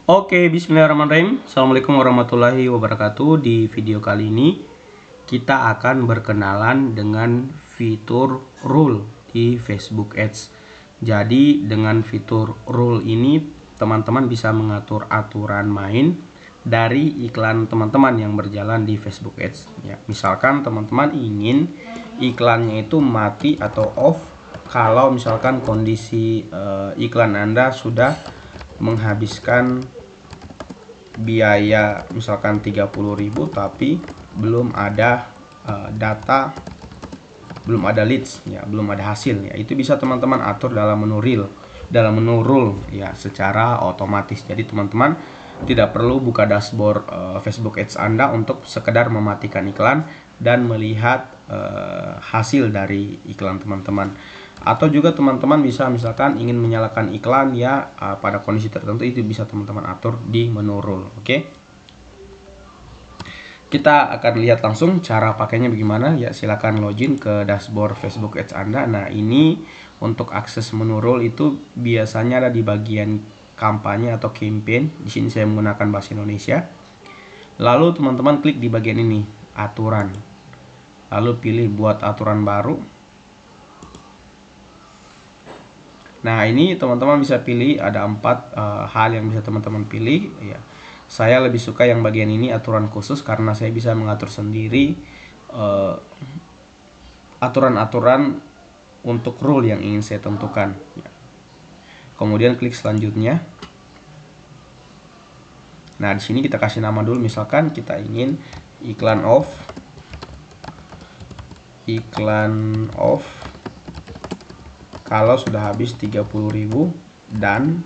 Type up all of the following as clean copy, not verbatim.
Oke, bismillahirrahmanirrahim. Assalamualaikum warahmatullahi wabarakatuh. Di video kali ini kita akan berkenalan dengan fitur rule di Facebook Ads. Jadi dengan fitur rule ini teman-teman bisa mengatur aturan main dari iklan teman-teman yang berjalan di Facebook Ads. Ya, misalkan teman-teman ingin iklannya itu mati atau off kalau misalkan kondisi iklan Anda sudah menghabiskan biaya misalkan 30.000 tapi belum ada data, belum ada leads ya, belum ada hasil ya. Itu bisa teman-teman atur dalam menu rule ya, secara otomatis. Jadi teman-teman tidak perlu buka dashboard Facebook Ads Anda untuk sekedar mematikan iklan dan melihat hasil dari iklan teman-teman. Atau juga teman-teman bisa misalkan ingin menyalakan iklan ya pada kondisi tertentu, itu bisa teman-teman atur di menu rule. Oke. Kita akan lihat langsung cara pakainya bagaimana ya. Silakan login ke dashboard Facebook Ads Anda. Nah, ini untuk akses menu rule itu biasanya ada di bagian kampanye atau campaign. Di sini saya menggunakan bahasa Indonesia. Lalu teman-teman klik di bagian ini, aturan. Lalu pilih buat aturan baru. Nah, ini teman-teman bisa pilih, ada 4 hal yang bisa teman-teman pilih ya. Saya lebih suka yang bagian ini, aturan khusus, karena saya bisa mengatur sendiri aturan-aturan untuk rule yang ingin saya tentukan ya. Kemudian klik selanjutnya. Nah, di sini kita kasih nama dulu, misalkan kita ingin iklan off kalau sudah habis 30.000 dan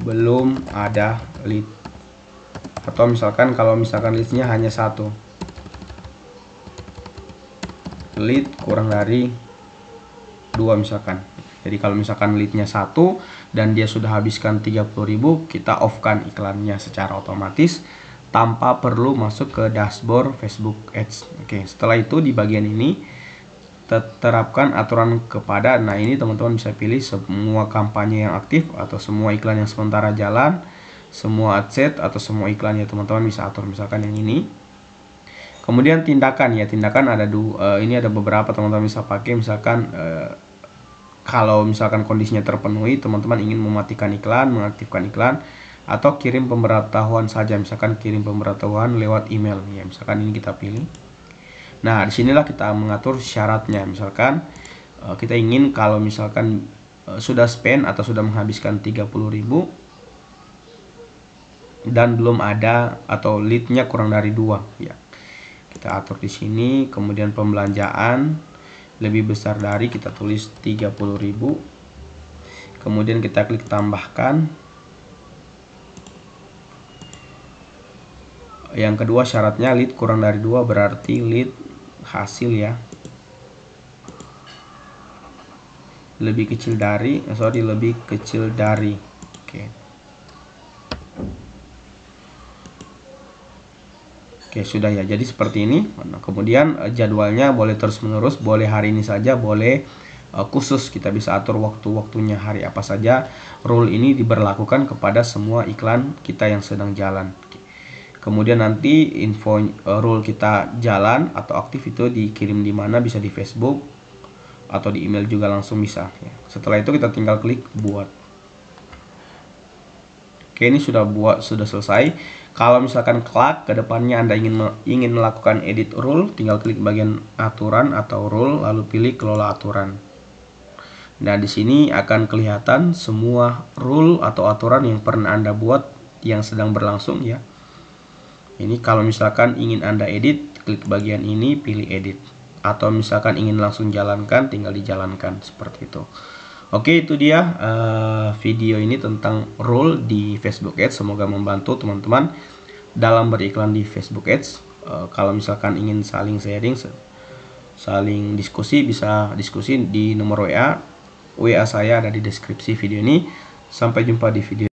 belum ada lead. Atau misalkan kalau misalkan leadsnya hanya 1 lead kurang dari 2 misalkan. Jadi kalau misalkan leadnya 1 dan dia sudah habiskan 30.000, kita off kan iklannya secara otomatis tanpa perlu masuk ke dashboard Facebook Ads. Oke, setelah itu di bagian ini terapkan aturan kepada. Nah, ini teman-teman bisa pilih semua kampanye yang aktif atau semua iklan yang sementara jalan, semua ad set atau semua iklan ya, teman-teman bisa atur misalkan yang ini. Kemudian tindakan ya, tindakan ada ini ada beberapa teman-teman bisa pakai. Misalkan kalau misalkan kondisinya terpenuhi, teman-teman ingin mematikan iklan, mengaktifkan iklan, atau kirim pemberitahuan saja, misalkan kirim pemberitahuan lewat email ya, misalkan ini kita pilih. Nah, disinilah kita mengatur syaratnya. Misalkan kita ingin kalau misalkan sudah spend atau sudah menghabiskan 30.000 dan belum ada atau leadnya kurang dari 2 ya, kita atur di sini. Kemudian pembelanjaan lebih besar dari, kita tulis 30.000. Kemudian kita klik tambahkan. Yang kedua syaratnya lead kurang dari 2, berarti lead hasil ya lebih kecil dari, Oke, sudah ya. Jadi seperti ini. Nah, kemudian jadwalnya boleh terus menerus, boleh hari ini saja, boleh khusus. Kita bisa atur waktu-waktunya, hari apa saja. Rule ini diberlakukan kepada semua iklan kita yang sedang jalan. Kemudian nanti info rule kita jalan atau aktif itu dikirim di mana, bisa di Facebook atau di email juga langsung bisa ya. Setelah itu kita tinggal klik buat. Oke, ini sudah selesai. Kalau misalkan kelak ke depannya Anda ingin melakukan edit rule, tinggal klik bagian aturan atau rule, lalu pilih kelola aturan. Nah, di sini akan kelihatan semua rule atau aturan yang pernah Anda buat yang sedang berlangsung ya. Ini kalau misalkan ingin Anda edit, klik bagian ini, pilih edit. Atau misalkan ingin langsung jalankan, tinggal dijalankan seperti itu. Oke, itu dia video ini tentang rule di Facebook Ads. Semoga membantu teman-teman dalam beriklan di Facebook Ads. Kalau misalkan ingin saling sharing, saling diskusi, bisa diskusi di nomor WA saya ada di deskripsi video ini. Sampai jumpa di video